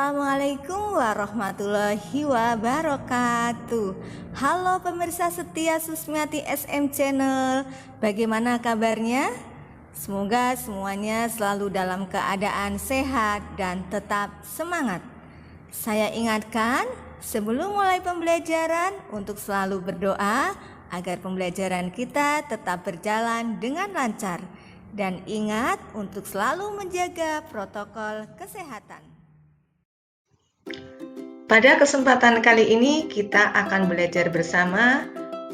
Assalamualaikum warahmatullahi wabarakatuh. Halo pemirsa setia Susmiati SM Channel, bagaimana kabarnya? Semoga semuanya selalu dalam keadaan sehat dan tetap semangat. Saya ingatkan sebelum mulai pembelajaran untuk selalu berdoa agar pembelajaran kita tetap berjalan dengan lancar. Dan ingat untuk selalu menjaga protokol kesehatan. Pada kesempatan kali ini kita akan belajar bersama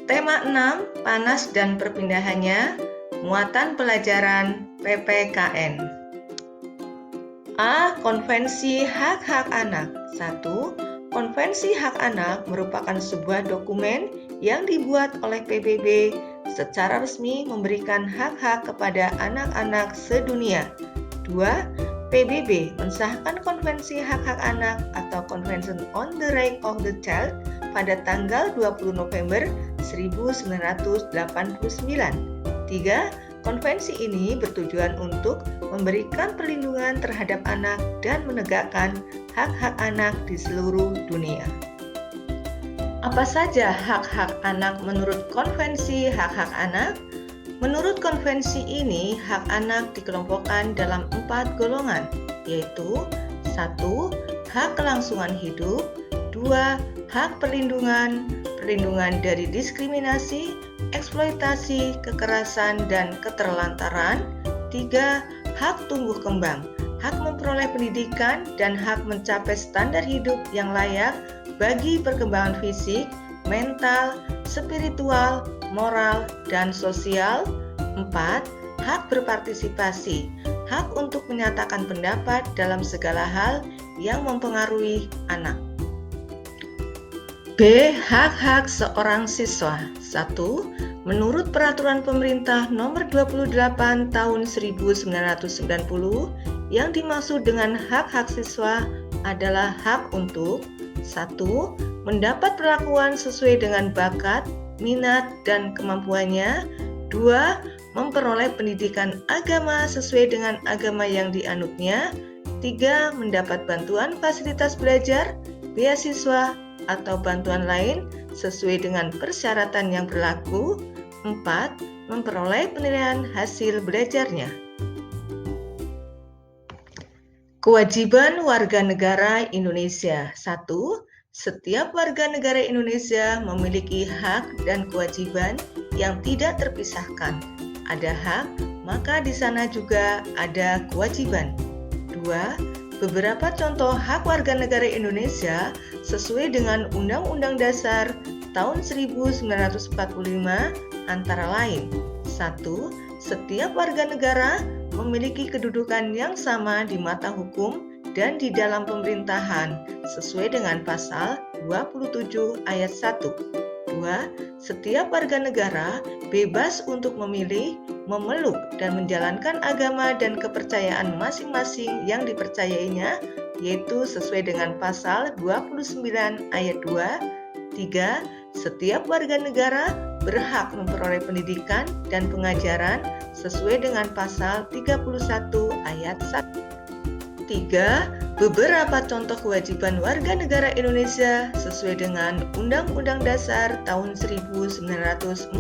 tema 6, panas dan perpindahannya, muatan pelajaran PPKN. A. Konvensi Hak-Hak Anak. 1. Konvensi Hak Anak merupakan sebuah dokumen yang dibuat oleh PBB secara resmi memberikan hak-hak kepada anak-anak sedunia. 2. PBB mensahkan Konvensi Hak-Hak Anak atau Convention on the Rights of the Child pada tanggal 20 November 1989. 3. Konvensi ini bertujuan untuk memberikan perlindungan terhadap anak dan menegakkan hak-hak anak di seluruh dunia. Apa saja hak-hak anak menurut Konvensi Hak-Hak Anak? Menurut konvensi ini, hak anak dikelompokkan dalam 4 golongan, yaitu 1. Hak kelangsungan hidup, 2. Hak perlindungan dari diskriminasi, eksploitasi, kekerasan, dan keterlantaran, 3. Hak tumbuh kembang, hak memperoleh pendidikan, dan hak mencapai standar hidup yang layak bagi perkembangan fisik, mental, spiritual, moral, dan sosial. 4. Hak berpartisipasi, hak untuk menyatakan pendapat dalam segala hal yang mempengaruhi anak. B. Hak-hak seorang siswa. 1. Menurut Peraturan Pemerintah Nomor 28 Tahun 1990, yang dimaksud dengan hak-hak siswa adalah hak untuk 1. Mendapat perlakuan sesuai dengan bakat, minat, dan kemampuannya. 2. Memperoleh pendidikan agama sesuai dengan agama yang dianutnya. 3. Mendapat bantuan fasilitas belajar, beasiswa, atau bantuan lain sesuai dengan persyaratan yang berlaku. 4. Memperoleh penilaian hasil belajarnya. Kewajiban warga negara Indonesia. 1. Setiap warga negara Indonesia memiliki hak dan kewajiban yang tidak terpisahkan. Ada hak, maka di sana juga ada kewajiban. 2. Beberapa contoh hak warga negara Indonesia sesuai dengan Undang-Undang Dasar tahun 1945 antara lain. 1. Setiap warga negara memiliki kedudukan yang sama di mata hukum dan di dalam pemerintahan sesuai dengan pasal 27 ayat 1. 2. Setiap warga negara bebas untuk memilih, memeluk, dan menjalankan agama dan kepercayaan masing-masing yang dipercayainya, yaitu sesuai dengan pasal 29 ayat 2. 3. Setiap warga negara berhak memperoleh pendidikan dan pengajaran sesuai dengan pasal 31 ayat 1. 3. Beberapa contoh kewajiban warga negara Indonesia sesuai dengan Undang-Undang Dasar tahun 1945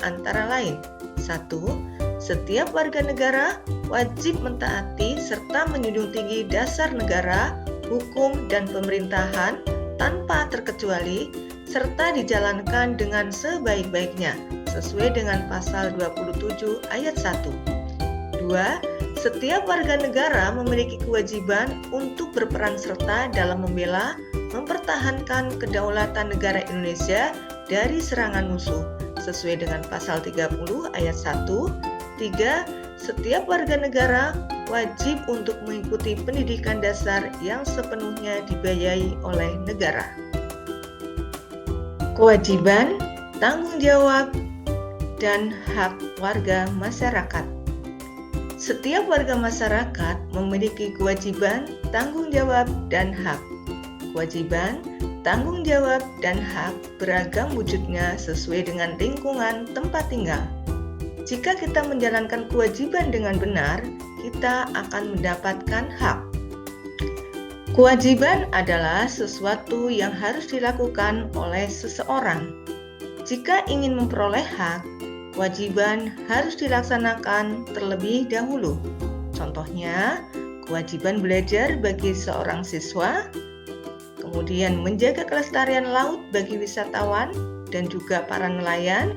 antara lain. 1. Setiap warga negara wajib mentaati serta menjunjung tinggi dasar negara, hukum, dan pemerintahan tanpa terkecuali, serta dijalankan dengan sebaik-baiknya sesuai dengan pasal 27 ayat 1. 2. Setiap warga negara memiliki kewajiban untuk berperan serta dalam membela, mempertahankan kedaulatan negara Indonesia dari serangan musuh sesuai dengan pasal 30 ayat 1. 3. Setiap warga negara wajib untuk mengikuti pendidikan dasar yang sepenuhnya dibiayai oleh negara. Kewajiban, tanggung jawab, dan hak warga masyarakat. Setiap warga masyarakat memiliki kewajiban, tanggung jawab, dan hak. Kewajiban, tanggung jawab, dan hak beragam wujudnya sesuai dengan lingkungan tempat tinggal. Jika kita menjalankan kewajiban dengan benar, kita akan mendapatkan hak. Kewajiban adalah sesuatu yang harus dilakukan oleh seseorang. Jika ingin memperoleh hak, kewajiban harus dilaksanakan terlebih dahulu. Contohnya, kewajiban belajar bagi seorang siswa, kemudian menjaga kelestarian laut bagi wisatawan dan juga para nelayan,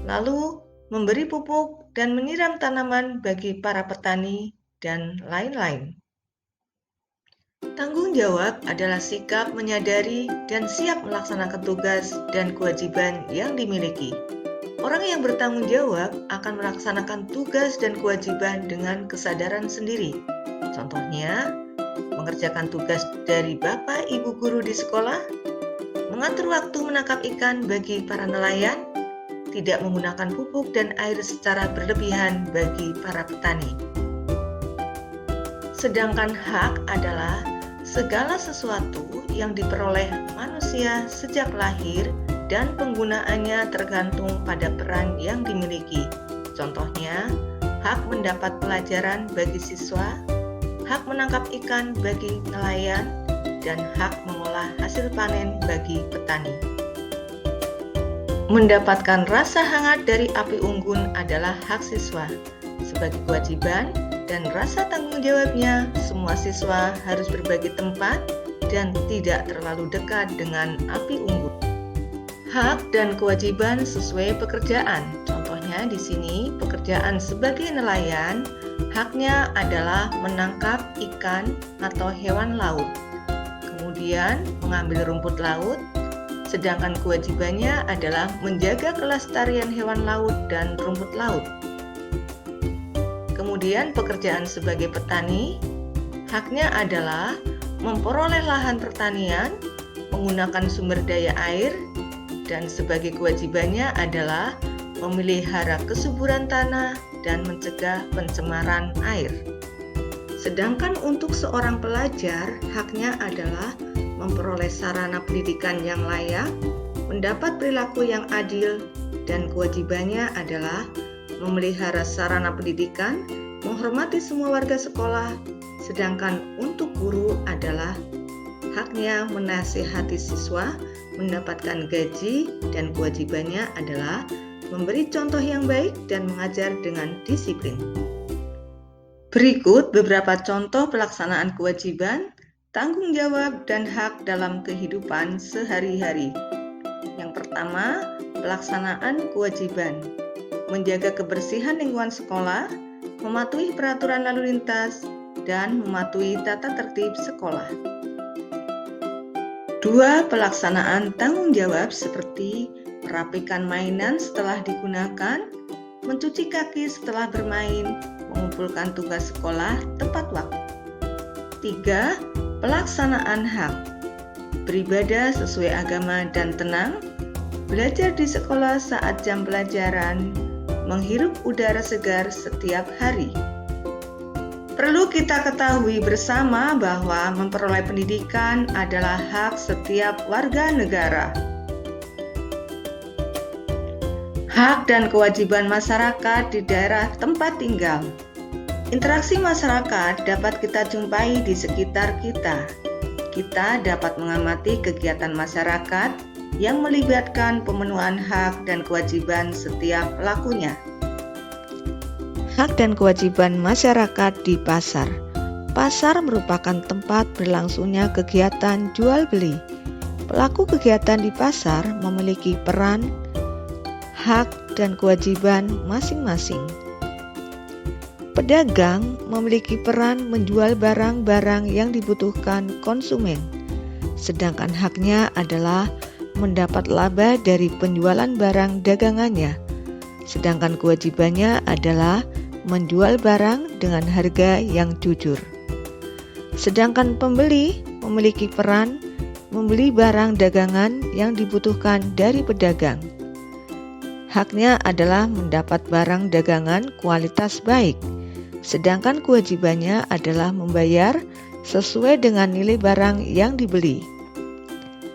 lalu memberi pupuk dan menyiram tanaman bagi para petani, dan lain-lain. Tanggung jawab adalah sikap menyadari dan siap melaksanakan tugas dan kewajiban yang dimiliki. Orang yang bertanggung jawab akan melaksanakan tugas dan kewajiban dengan kesadaran sendiri. Contohnya, mengerjakan tugas dari Bapak Ibu guru di sekolah, mengatur waktu menangkap ikan bagi para nelayan, tidak menggunakan pupuk dan air secara berlebihan bagi para petani. Sedangkan hak adalah segala sesuatu yang diperoleh manusia sejak lahir dan penggunaannya tergantung pada peran yang dimiliki. Contohnya, hak mendapat pelajaran bagi siswa, hak menangkap ikan bagi nelayan, dan hak mengolah hasil panen bagi petani. Mendapatkan rasa hangat dari api unggun adalah hak siswa. Sebagai kewajiban dan rasa tanggung jawabnya, semua siswa harus berbagi tempat dan tidak terlalu dekat dengan api unggun. Hak dan kewajiban sesuai pekerjaan. Contohnya di sini, pekerjaan sebagai nelayan, haknya adalah menangkap ikan atau hewan laut, kemudian mengambil rumput laut, sedangkan kewajibannya adalah menjaga kelestarian hewan laut dan rumput laut. Kemudian pekerjaan sebagai petani, haknya adalah memperoleh lahan pertanian, menggunakan sumber daya air, dan sebagai kewajibannya adalah memelihara kesuburan tanah dan mencegah pencemaran air. Sedangkan untuk seorang pelajar, haknya adalah memperoleh sarana pendidikan yang layak, mendapat perilaku yang adil, dan kewajibannya adalah memelihara sarana pendidikan, menghormati semua warga sekolah, sedangkan untuk guru adalah haknya menasihati siswa, mendapatkan gaji, dan kewajibannya adalah memberi contoh yang baik dan mengajar dengan disiplin. Berikut beberapa contoh pelaksanaan kewajiban, tanggung jawab, dan hak dalam kehidupan sehari-hari. Yang pertama, pelaksanaan kewajiban. Menjaga kebersihan lingkungan sekolah, mematuhi peraturan lalu lintas, dan mematuhi tata tertib sekolah. 2. Pelaksanaan tanggung jawab seperti merapikan mainan setelah digunakan, mencuci kaki setelah bermain, mengumpulkan tugas sekolah tepat waktu. 3. Pelaksanaan hak. Beribadah sesuai agama dan tenang, belajar di sekolah saat jam pelajaran, menghirup udara segar setiap hari. Perlu kita ketahui bersama bahwa memperoleh pendidikan adalah hak setiap warga negara. Hak dan kewajiban masyarakat di daerah tempat tinggal. Interaksi masyarakat dapat kita jumpai di sekitar kita. Kita dapat mengamati kegiatan masyarakat yang melibatkan pemenuhan hak dan kewajiban setiap pelakunya. Hak dan kewajiban masyarakat di pasar. Pasar merupakan tempat berlangsungnya kegiatan jual beli. Pelaku kegiatan di pasar memiliki peran, hak, dan kewajiban masing-masing. Pedagang memiliki peran menjual barang-barang yang dibutuhkan konsumen, sedangkan haknya adalah mendapat laba dari penjualan barang dagangannya, sedangkan kewajibannya adalah menjual barang dengan harga yang jujur. Sedangkan pembeli memiliki peran membeli barang dagangan yang dibutuhkan dari pedagang. Haknya adalah mendapat barang dagangan kualitas baik, sedangkan kewajibannya adalah membayar sesuai dengan nilai barang yang dibeli.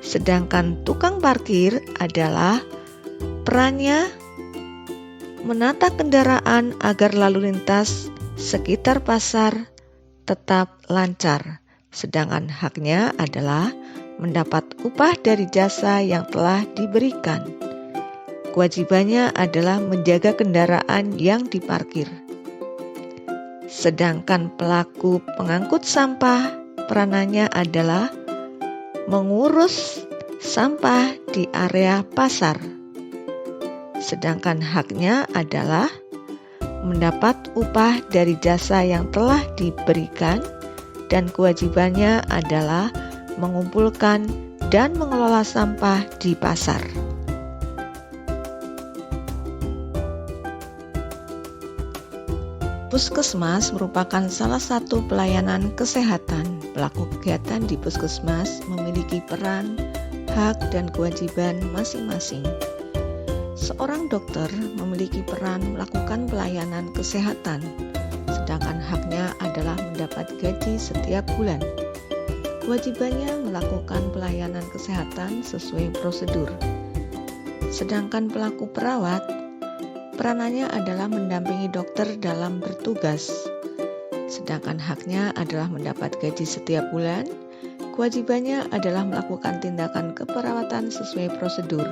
Sedangkan tukang parkir adalah perannya menata kendaraan agar lalu lintas sekitar pasar tetap lancar. sedangkan haknya adalah mendapat upah dari jasa yang telah diberikan. Kewajibannya adalah menjaga kendaraan yang diparkir. Sedangkan pelaku pengangkut sampah, peranannya adalah mengurus sampah di area pasar. Sedangkan haknya adalah mendapat upah dari jasa yang telah diberikan, dan kewajibannya adalah mengumpulkan dan mengelola sampah di pasar. Puskesmas merupakan salah satu pelayanan kesehatan. Pelaku kegiatan di puskesmas memiliki peran, hak, dan kewajiban masing-masing. Seorang dokter memiliki peran melakukan pelayanan kesehatan, sedangkan haknya adalah mendapat gaji setiap bulan. Kewajibannya melakukan pelayanan kesehatan sesuai prosedur. Sedangkan pelaku perawat, peranannya adalah mendampingi dokter dalam bertugas. Sedangkan haknya adalah mendapat gaji setiap bulan. Kewajibannya adalah melakukan tindakan keperawatan sesuai prosedur.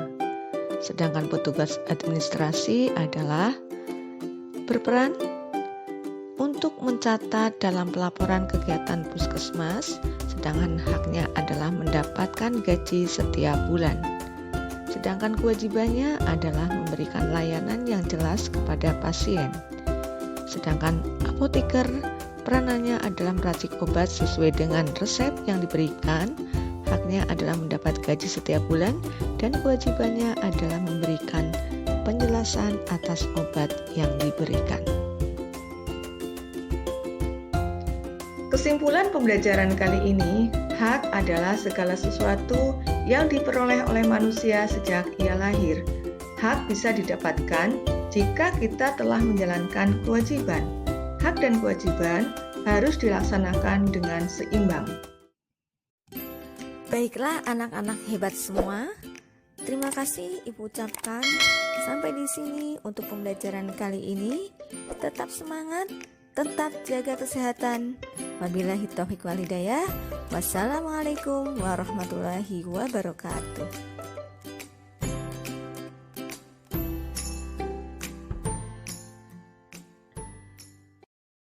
Sedangkan petugas administrasi adalah berperan untuk mencatat dalam pelaporan kegiatan puskesmas, sedangkan haknya adalah mendapatkan gaji setiap bulan. Sedangkan kewajibannya adalah memberikan layanan yang jelas kepada pasien. Sedangkan apoteker, peranannya adalah meracik obat sesuai dengan resep yang diberikan. Haknya adalah mendapat gaji setiap bulan, dan kewajibannya adalah memberikan penjelasan atas obat yang diberikan. Kesimpulan pembelajaran kali ini, hak adalah segala sesuatu yang diperoleh oleh manusia sejak ia lahir. Hak bisa didapatkan jika kita telah menjalankan kewajiban. Hak dan kewajiban harus dilaksanakan dengan seimbang. Baiklah anak-anak hebat semua, terima kasih Ibu ucapkan. Sampai di sini untuk pembelajaran kali ini. Tetap semangat, tetap jaga kesehatan. Wabillahi taufiq wal hidayah. Wassalamualaikum warahmatullahi wabarakatuh.